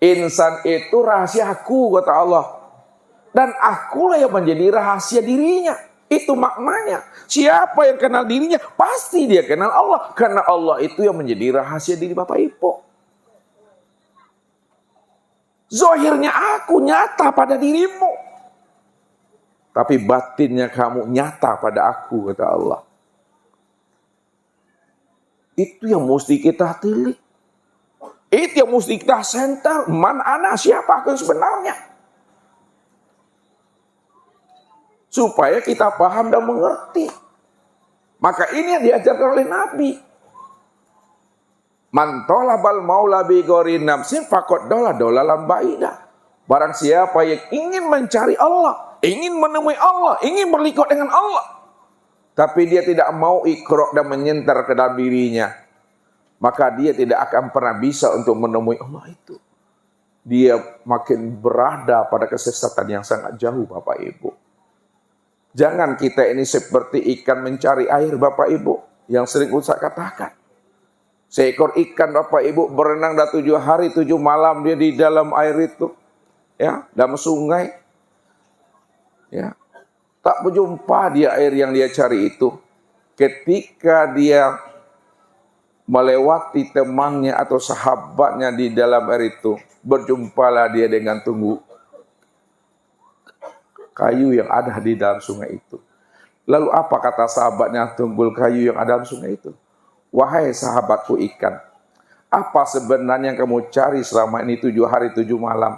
Insan itu rahasiaku, kata Allah. Dan akulah yang menjadi rahasia dirinya. Itu maknanya. Siapa yang kenal dirinya, pasti dia kenal Allah. Karena Allah itu yang menjadi rahasia diri Bapak Ibu. Zahirnya aku nyata pada dirimu, tapi batinnya kamu nyata pada aku, kata Allah. Itu yang mesti kita tilik. Itu yang mesti kita center. Man ana, siapa aku sebenarnya. Supaya kita paham dan mengerti. Maka ini yang diajarkan oleh Nabi. Man tolabal maula bi ghairi nafsin faqad dolalan baida. Barang siapa yang ingin mencari Allah, ingin menemui Allah, ingin berlibat dengan Allah, tapi dia tidak mau ikrok dan menyentar ke dalam dirinya, maka dia tidak akan pernah bisa untuk menemui Allah itu. Dia makin berada pada kesesatan yang sangat jauh, Bapak Ibu. Jangan kita ini seperti ikan mencari air, Bapak Ibu, yang sering Ustaz katakan. Seekor ikan, Bapak Ibu, berenang dah 7 hari 7 malam dia di dalam air itu, ya, dalam sungai, ya, tak berjumpa dia air yang dia cari itu. Ketika dia melewati temannya atau sahabatnya di dalam air itu, berjumpalah dia dengan tunggu kayu yang ada di dalam sungai itu. Lalu apa kata sahabatnya tunggul kayu yang ada dalam sungai itu? Wahai sahabatku ikan, apa sebenarnya yang kamu cari selama ini 7 hari 7 malam?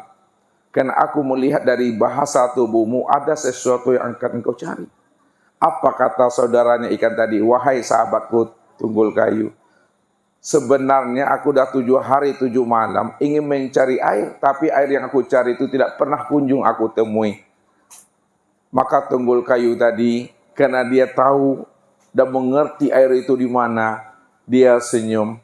Karena aku melihat dari bahasa tubuhmu ada sesuatu yang akan engkau cari. Apa kata saudaranya ikan tadi? Wahai sahabatku tunggul kayu, sebenarnya aku dah 7 hari 7 malam ingin mencari air, tapi air yang aku cari itu tidak pernah kunjung aku temui. Maka tunggul kayu tadi, karena dia tahu dan mengerti air itu di mana, dia senyum.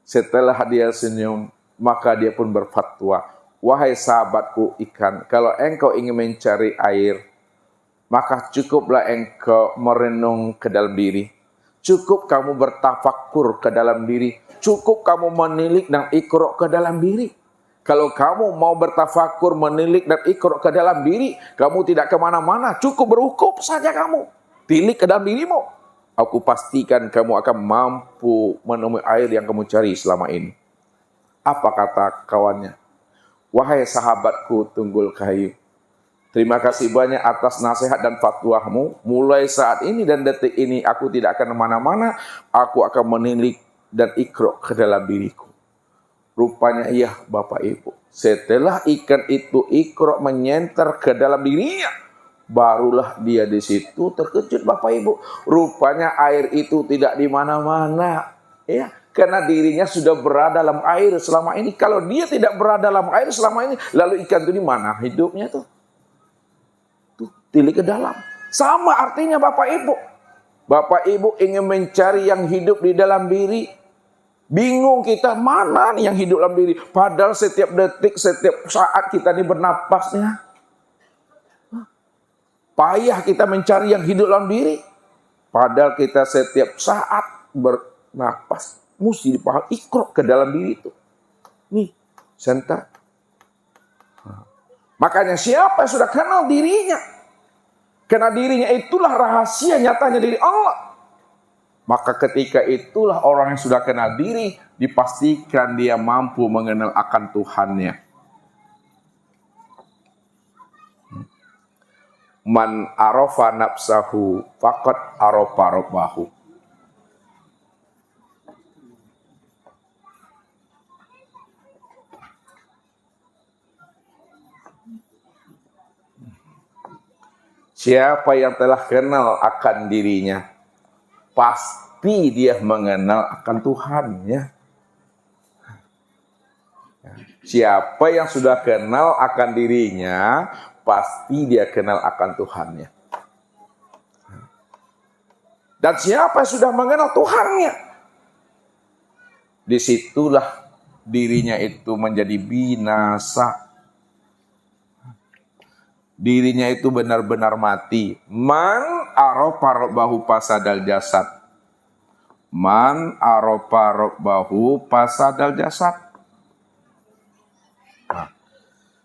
Setelah dia senyum, maka dia pun berfatwa, wahai sahabatku ikan, kalau engkau ingin mencari air, maka cukuplah engkau merenung ke dalam diri. Cukup kamu bertafakur ke dalam diri. Cukup kamu menilik dan ikrok ke dalam diri. Kalau kamu mau bertafakur, menilik dan ikrok ke dalam diri, kamu tidak kemana-mana, cukup berhukum saja kamu. Tilik ke dalam dirimu. Aku pastikan kamu akan mampu menemui air yang kamu cari selama ini. Apa kata kawannya? Wahai sahabatku tunggul kayu, terima kasih banyak atas nasihat dan fatwamu. Mulai saat ini dan detik ini aku tidak akan kemana-mana. Aku akan menilik dan ikrok ke dalam diriku. Rupanya iya Bapak Ibu. Setelah ikan itu ikrok menyenter ke dalam dirinya, barulah dia di situ terkejut Bapak Ibu. Rupanya air itu tidak di mana-mana. Ya, karena dirinya sudah berada dalam air selama ini. Kalau dia tidak berada dalam air selama ini, lalu ikan itu di mana hidupnya tuh? Tilik ke dalam. Sama artinya Bapak Ibu. Bapak Ibu ingin mencari yang hidup di dalam diri. Bingung kita mana nih yang hidup dalam diri. Padahal setiap detik, setiap saat kita ini bernapasnya. Payah kita mencari yang hidup dalam diri. Padahal kita setiap saat bernapas. Mesti dipaham ikrok ke dalam diri itu. Nih, senter. Makanya siapa yang sudah kenal dirinya? Karena dirinya itulah rahasia nyatanya dari Allah. Maka ketika itulah orang yang sudah kenal diri, dipastikan dia mampu mengenal akan Tuhannya. Man arafa nafsahu faqad arafa rabbahu. Siapa yang telah kenal akan dirinya, pasti dia mengenal akan Tuhannya. Siapa yang sudah kenal akan dirinya, pasti dia kenal akan Tuhannya. Dan siapa yang sudah mengenal Tuhannya, disitulah dirinya itu menjadi binasa. Dirinya itu benar-benar mati. Man arafa rabbahu fasadal jasad. Man arafa rabbahu fasadal jasad.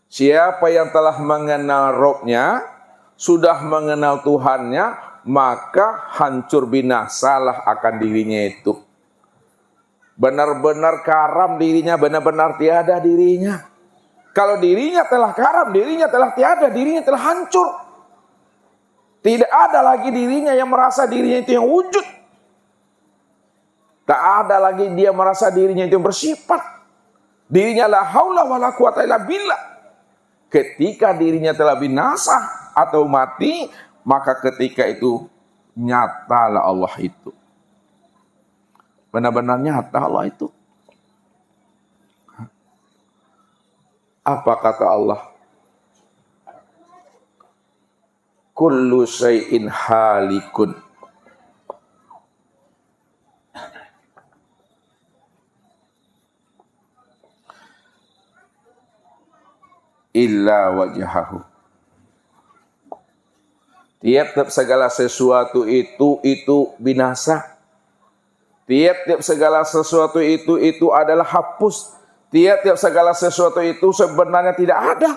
Siapa yang telah mengenal Robnya, sudah mengenal Tuhannya, maka hancur binasalah akan dirinya itu. Benar-benar karam dirinya, benar-benar tiada dirinya. Kalau dirinya telah karam, dirinya telah tiada, dirinya telah hancur. Tidak ada lagi dirinya yang merasa dirinya itu yang wujud. Tak ada lagi dia merasa dirinya itu yang bersifat. Dirinya la haula wala quwata illa billah. Ketika dirinya telah binasa atau mati, maka ketika itu nyatalah Allah itu. Benar-benar nyata Allah itu. Apa kata Allah? Kullu syai'in halikun. Illa wajhahu. Tiap-tiap segala sesuatu itu binasa. Tiap-tiap segala sesuatu itu adalah hapus. Tiap-tiap segala sesuatu itu sebenarnya tidak ada.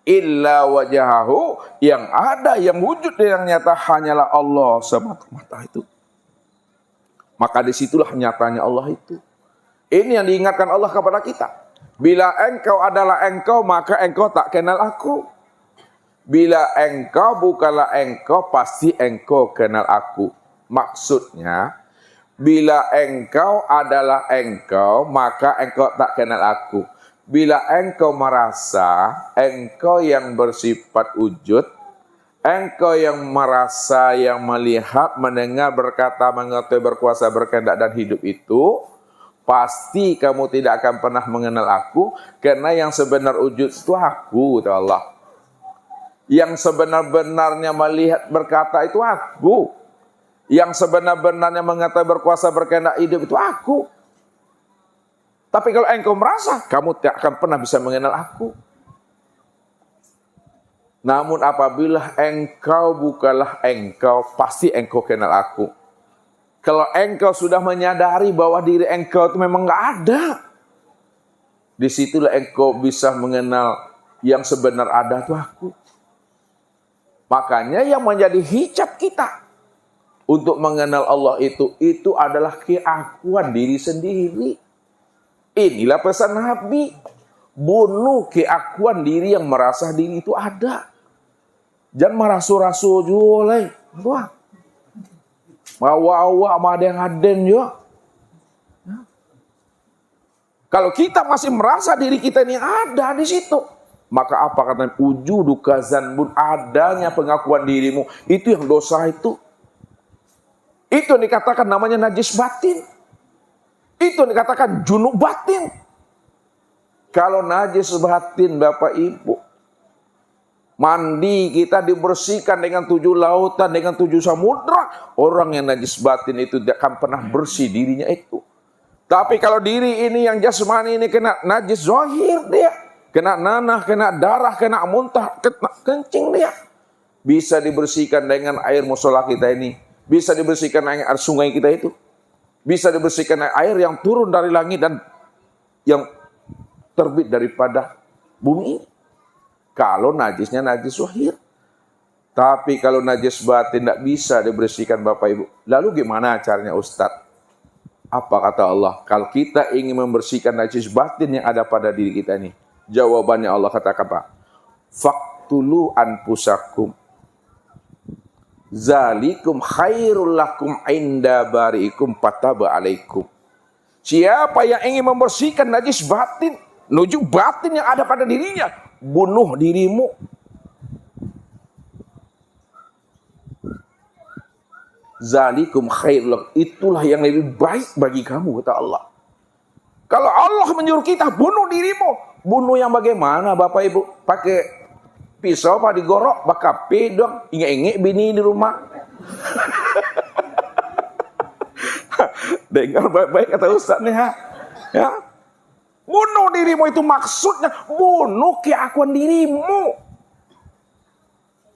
Illa wajhahu, yang ada, yang wujud, yang nyata hanyalah Allah semata-mata itu. Maka disitulah nyatanya Allah itu. Ini yang diingatkan Allah kepada kita. Bila engkau adalah engkau, maka engkau tak kenal aku. Bila engkau bukanlah engkau, pasti engkau kenal aku. Maksudnya, bila engkau adalah engkau, maka engkau tak kenal aku. Bila engkau merasa engkau yang bersifat wujud, engkau yang merasa, yang melihat, mendengar, berkata, mengetahui, berkuasa, berkehendak dan hidup itu, pasti kamu tidak akan pernah mengenal aku, karena yang sebenar wujud itu aku, kata Allah. Yang sebenar-benarnya melihat, berkata itu aku. Yang sebenar-benarnya mengetahui, berkuasa, berkehendak hidup itu aku. Tapi kalau engkau merasa, kamu tidak akan pernah bisa mengenal aku. Namun apabila engkau bukanlah engkau, pasti engkau kenal aku. Kalau engkau sudah menyadari bahwa diri engkau itu memang nggak ada, disitulah engkau bisa mengenal yang sebenar ada itu aku. Makanya yang menjadi hijab kita untuk mengenal Allah itu adalah keakuan diri sendiri. Inilah pesan Nabi. Bunuh keakuan diri yang merasa diri itu ada. Jangan merasu-rasu juga. Wah. Bawa-bawa sama ada yang aden juga. Kalau kita masih merasa diri kita ini ada di situ, maka apa katanya? Wujudu kazanbun, adanya pengakuan dirimu, itu yang dosa itu. Itu yang dikatakan namanya najis batin. Itu yang dikatakan junub batin. Kalau najis batin Bapak Ibu, mandi kita dibersihkan dengan 7 lautan, dengan 7 samudra. Orang yang najis batin itu tidak akan pernah bersih dirinya itu. Tapi kalau diri ini yang jasmani ini kena najis zahir dia. Kena nanah, kena darah, kena muntah, kena kencing dia. Bisa dibersihkan dengan air musola kita ini. Bisa dibersihkan dengan air sungai kita itu. Bisa dibersihkan dengan air yang turun dari langit dan yang terbit daripada bumi. Kalau najisnya najis zahir. Tapi kalau najis batin tidak bisa dibersihkan Bapak Ibu. Lalu gimana caranya Ustaz? Apa kata Allah? Kalau kita ingin membersihkan najis batin yang ada pada diri kita ini. Jawabannya Allah katakan apa? Faktulu anfusakum. Zalikum khairul lakum inda bariikum pataba alaikum. Siapa yang ingin membersihkan najis batin, nuju batin yang ada pada dirinya, bunuh dirimu. Zalikum khairul lakum, itulah yang lebih baik bagi kamu, kata Allah. Kalau Allah menyuruh kita bunuh dirimu, bunuh yang bagaimana Bapak Ibu? Pakai pisau apa digorok, bakal pedang, inge-inge bini di rumah. Dengar baik-baik kata Ustaz nih ya. Bunuh dirimu itu maksudnya bunuh keakuan dirimu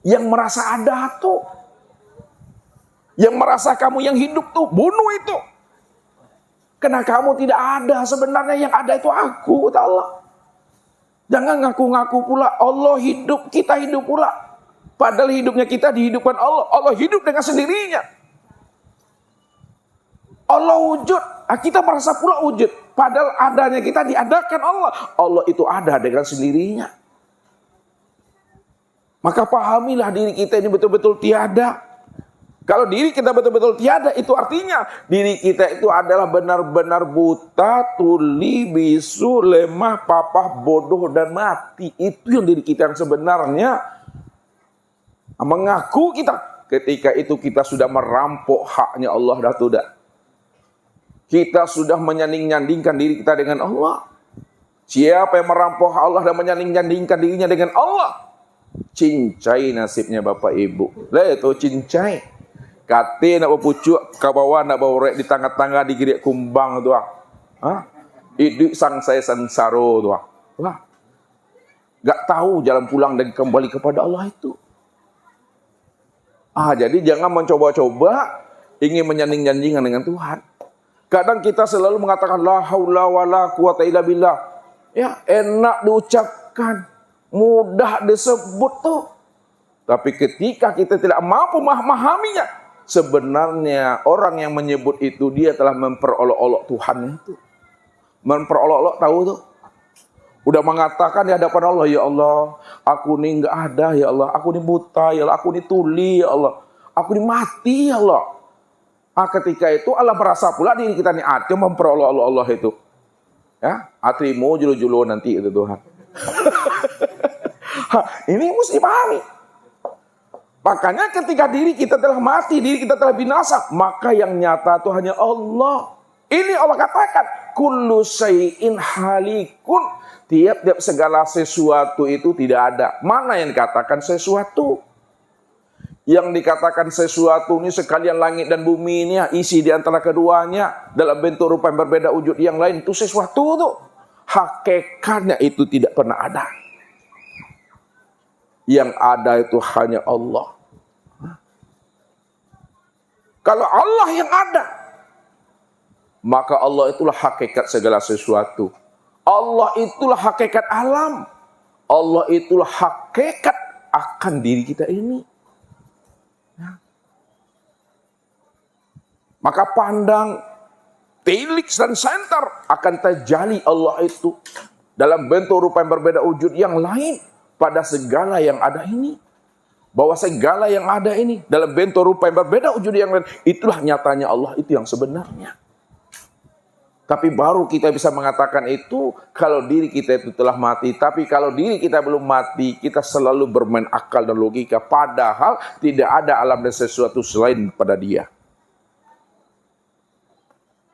yang merasa ada tuh, yang merasa kamu yang hidup tuh, bunuh itu. Karena kamu tidak ada sebenarnya, yang ada itu aku, kata Allah. Jangan ngaku-ngaku pula Allah hidup, kita hidup pula. Padahal hidupnya kita dihidupkan Allah. Allah hidup dengan sendirinya. Allah wujud, kita merasa pula wujud. Padahal adanya kita diadakan Allah. Allah itu ada dengan sendirinya. Maka pahamilah diri kita ini betul-betul tiada. Kalau diri kita betul-betul tiada, itu artinya diri kita itu adalah benar-benar buta, tuli, bisu, lemah, papah, bodoh, dan mati. Itu yang diri kita yang sebenarnya. Mengaku kita. Ketika itu kita sudah merampok haknya Allah dah sudah. Kita sudah menyanding-nyandingkan diri kita dengan Allah. Siapa yang merampok Allah dan menyanding-nyandingkan dirinya dengan Allah, cincai nasibnya Bapak Ibu. Lah itu cincai. Kate nak berpucuk ke bawah, nak bawa di tangga-tangga di girik kumbang tu. Itu sang saya sansaro tu. Wah. Gak tahu jalan pulang dan kembali kepada Allah itu. Jadi jangan mencoba-coba ingin menyanding-nyandingkan dengan Tuhan. Kadang kita selalu mengatakan la haula wala quwata illa billah. Ya, enak diucapkan, mudah disebut tuh. Tapi ketika kita tidak mampu memahaminya, sebenarnya orang yang menyebut itu dia telah memperolok-olok Tuhan itu. Memperolok-olok tahu tuh. Udah mengatakan di hadapan Allah, ya Allah, aku ini enggak ada ya Allah, aku ini buta ya Allah, aku ini tuli ya Allah, aku ini mati ya Allah. Ketika itu Allah merasa pula diri kita ini ada memperolok-olok Allah itu. Ya, atrimu julu-julu nanti itu Tuhan. Ini mesti pahami. Makanya ketika diri kita telah mati, diri kita telah binasa, maka yang nyata itu hanya Allah. Ini Allah katakan, kullu syai'in halikun. Tiap-tiap segala sesuatu itu tidak ada. Mana yang dikatakan sesuatu? Yang dikatakan sesuatu ini sekalian langit dan bumi ini isi di antara keduanya dalam bentuk rupa yang berbeda wujud yang lain, itu sesuatu tuh. Hakikatnya itu tidak pernah ada. Yang ada itu hanya Allah. Kalau Allah yang ada, maka Allah itulah hakikat segala sesuatu. Allah itulah hakikat alam. Allah itulah hakikat akan diri kita ini. Maka pandang, tilik dan senter akan terjali Allah itu dalam bentuk rupa yang berbeda wujud yang lain pada segala yang ada ini. Bahwa segala yang ada ini dalam bentuk rupa yang berbeda wujud yang lain, itulah nyatanya Allah itu yang sebenarnya. Tapi baru kita bisa mengatakan itu kalau diri kita itu telah mati. Tapi kalau diri kita belum mati, kita selalu bermain akal dan logika. Padahal tidak ada alam dan sesuatu selain pada dia.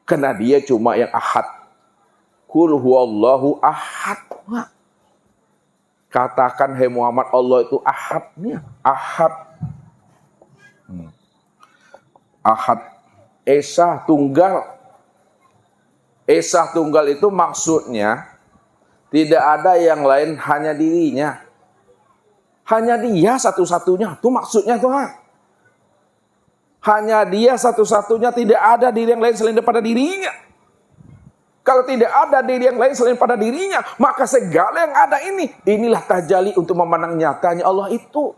Karena dia cuma yang ahad. Qul huwallahu ahad. Katakan hai Muhammad, Allah itu ahadnya. Ahad. Ahad. Esa tunggal. Esa tunggal itu maksudnya tidak ada yang lain, hanya dirinya. Hanya dia satu-satunya. Itu maksudnya Tuhan. Hanya dia satu-satunya, tidak ada diri yang lain selain daripada dirinya. Kalau tidak ada diri yang lain selain pada dirinya, maka segala yang ada ini, inilah tajali untuk memandang nyatanya Allah itu.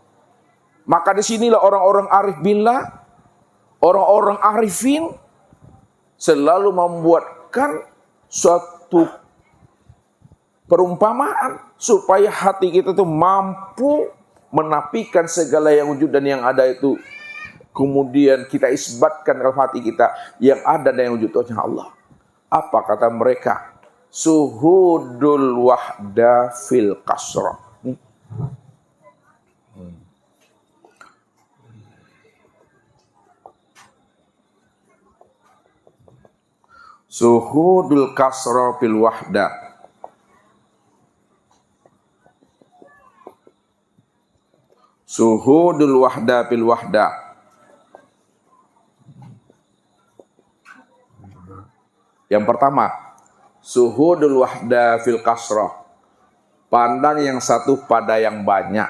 Maka disinilah orang-orang arif billah, orang-orang arifin, selalu membuatkan suatu perumpamaan, supaya hati kita itu mampu menafikan segala yang wujud dan yang ada itu. Kemudian kita isbatkan dalam hati kita yang ada dan yang wujud itu hanya Allah. Apa kata mereka? Suhudul wahda fil kasra. Suhudul kasra fil wahda. Suhudul wahda fil wahda. Yang pertama, suhudul wahda fil kasrah. Pandang yang satu pada yang banyak.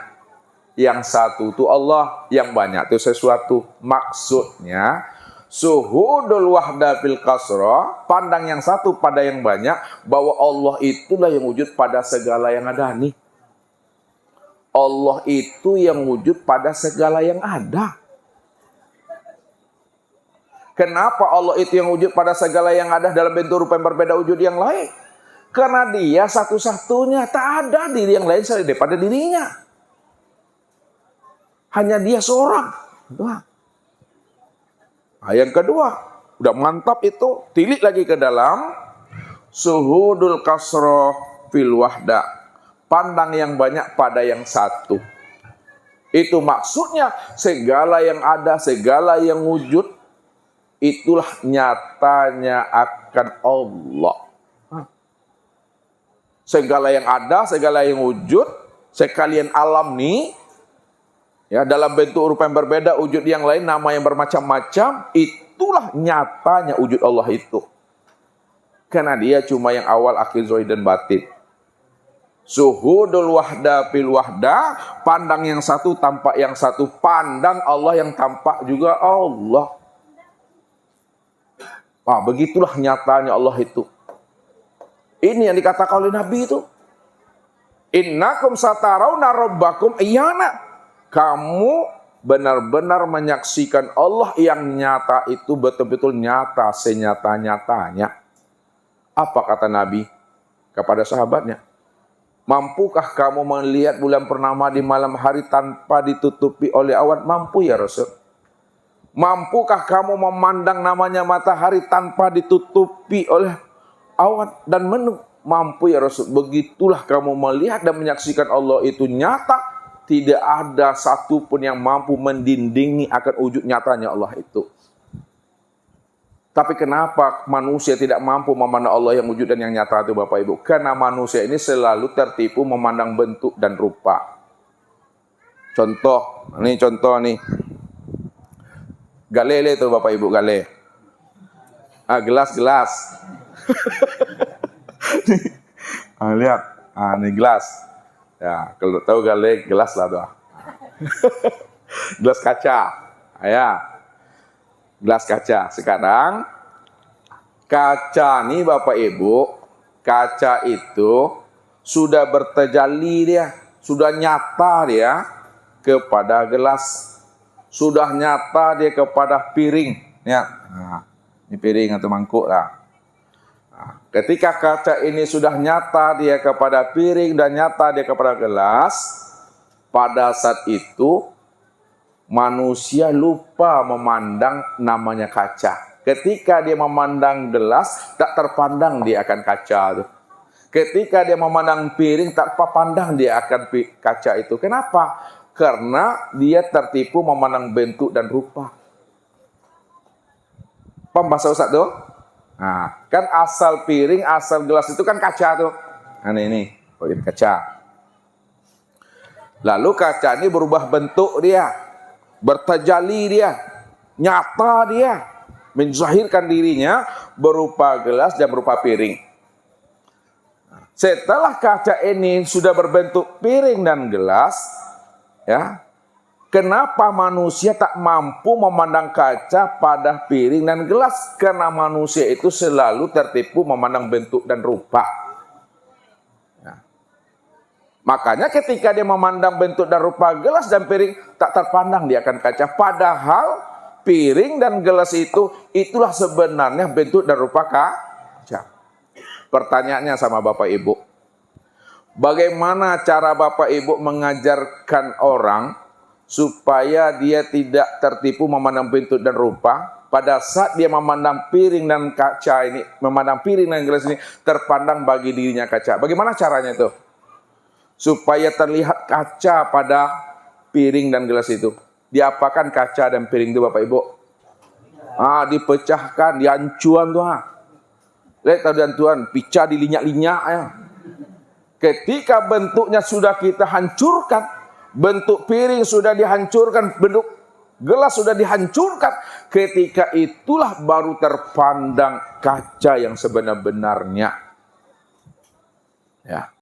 Yang satu itu Allah, yang banyak itu sesuatu. Maksudnya, Suhudul wahda fil kasra, pandang yang satu pada yang banyak, bahwa Allah itulah yang wujud pada segala yang ada nih. Allah itu yang wujud pada segala yang ada. Kenapa Allah itu yang wujud pada segala yang ada dalam bentuk rupa yang berbeda wujud yang lain? Karena dia satu-satunya, tak ada diri yang lain selain daripada dirinya. Hanya dia seorang. Nah, yang kedua, udah mantap itu, tilik lagi ke dalam suhudul kasroh fil wahda, pandang yang banyak pada yang satu. Itu maksudnya segala yang ada, segala yang wujud, itulah nyatanya akan Allah. Segala yang ada, segala yang wujud, sekalian alam nih, ya, dalam bentuk rupa yang berbeda, wujud yang lain, nama yang bermacam-macam, itulah nyatanya wujud Allah itu. Karena dia cuma yang awal, akhir, zahir, dan batin. Suhudul wahda fil wahda, pandang yang satu, tampak yang satu. Pandang Allah yang tampak juga Allah. Nah, begitulah nyatanya Allah itu. Ini yang dikatakan oleh Nabi itu. Innakum satarawna rabbakum iyana. Kamu benar-benar menyaksikan Allah yang nyata itu betul-betul nyata, senyata-nyatanya. Apa kata Nabi kepada sahabatnya? Mampukah kamu melihat bulan purnama di malam hari tanpa ditutupi oleh awan? Mampu ya Rasul. Mampukah kamu memandang namanya matahari tanpa ditutupi oleh awan dan mendung? Mampu ya Rasul. Begitulah kamu melihat dan menyaksikan Allah itu nyata. Tidak ada satupun yang mampu mendindingi akan wujud nyatanya Allah itu. Tapi kenapa manusia tidak mampu memandang Allah yang wujud dan yang nyata itu Bapak Ibu? Karena manusia ini selalu tertipu memandang bentuk dan rupa. Contoh nih. Gale itu Bapak Ibu, gale. Gelas. Lihat, ini gelas. Ya, kalau tahu gale, gelas lah tuh. Gelas kaca. Ya. Gelas kaca. Sekarang kaca nih Bapak Ibu, kaca itu sudah bertejalli dia, sudah nyata dia kepada gelas. Sudah nyata dia kepada piring. Ya. Nah, ini piring atau mangkuk lah. Ketika kaca ini sudah nyata dia kepada piring dan nyata dia kepada gelas, pada saat itu manusia lupa memandang namanya kaca. Ketika dia memandang gelas, tak terpandang dia akan kaca. Ketika dia memandang piring, tak terpandang dia akan kaca itu. Kenapa? Karena dia tertipu memandang bentuk dan rupa. Paham bahasa Ustaz tuh? Nah, kan asal piring, asal gelas itu kan kaca tuh. Nah ini kaca. Lalu kaca ini berubah bentuk dia, bertajali dia, nyata dia, menzahirkan dirinya berupa gelas dan berupa piring. Setelah kaca ini sudah berbentuk piring dan gelas, ya, kenapa manusia tak mampu memandang kaca pada piring dan gelas? Karena manusia itu selalu tertipu memandang bentuk dan rupa. Ya. Makanya ketika dia memandang bentuk dan rupa gelas dan piring, tak terpandang dia akan kaca. Padahal piring dan gelas itu, itulah sebenarnya bentuk dan rupa kaca. Pertanyaannya sama Bapak Ibu. Bagaimana cara Bapak Ibu mengajarkan orang supaya dia tidak tertipu memandang bentuk dan rupa pada saat dia memandang piring dan kaca ini, memandang piring dan gelas ini terpandang bagi dirinya kaca. Bagaimana caranya itu? Supaya terlihat kaca pada piring dan gelas itu. Diapakan kaca dan piring itu Bapak Ibu? Dipecahkan, dihancuan tuh. Lihat dan Tuhan, picah dilinyak-linyak ya. Ketika bentuknya sudah kita hancurkan, bentuk piring sudah dihancurkan, bentuk gelas sudah dihancurkan. Ketika itulah baru terpandang kaca yang sebenar-benarnya. Ya.